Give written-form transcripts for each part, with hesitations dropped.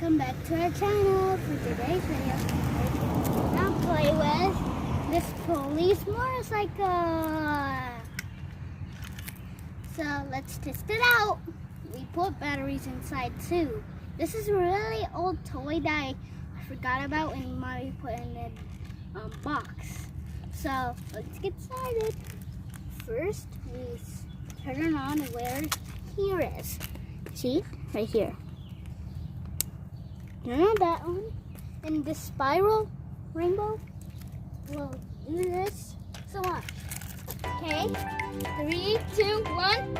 welcome back to our channel. For today's video, we're gonna play with this police motorcycle. So let's test it out. We put batteries inside too. This is a really old toy that I forgot about and Mommy put in the box. So let's get started. First, we turn it on where here is. See? Right here. Turn on that one. And the spiral rainbow will do this. So on. Okay. 3, 2, 1.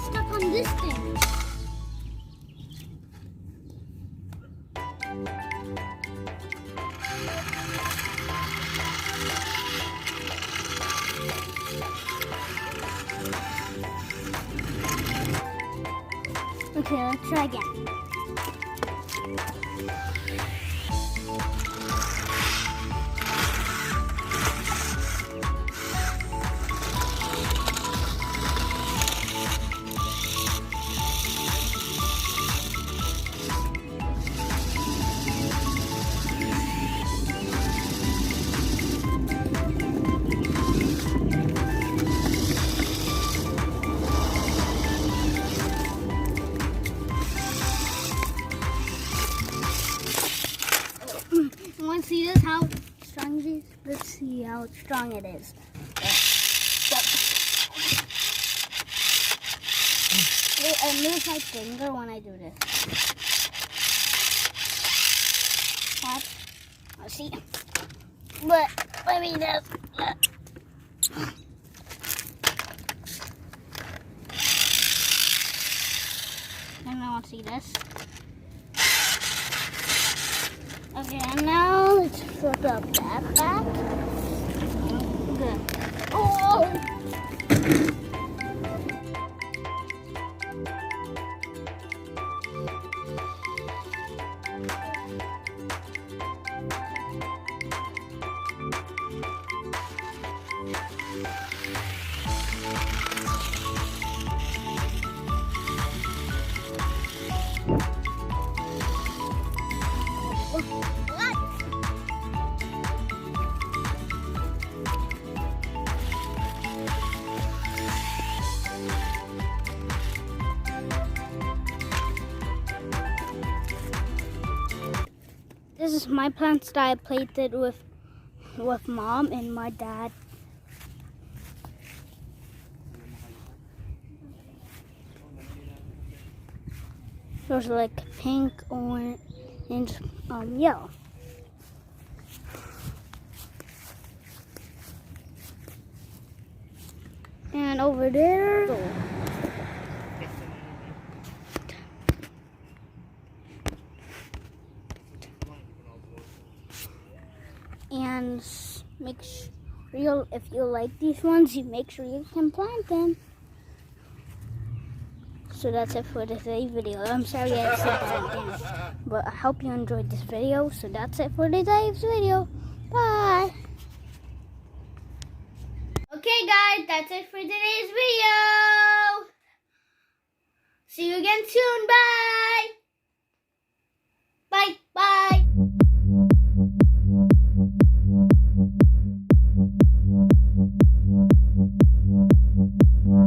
Stuck on this thing. Okay, let's try again. Want to see this? How strong it is? Let's see how strong it is. It moves my finger when I do this. What? Let's see. But let me just. And I want to see this. Okay, and now let's flip up that back. Good. Oh! This is my plants that I planted with Mom and my dad. Those are like pink, orange, yellow. And over there. And make sure if you like these ones, you make sure you can plant them. So that's it for today's video. I'm sorry I said that again, but I hope you enjoyed this video. So that's it for today's video. Bye. Okay guys, that's it for today's video. See you again soon. Bye.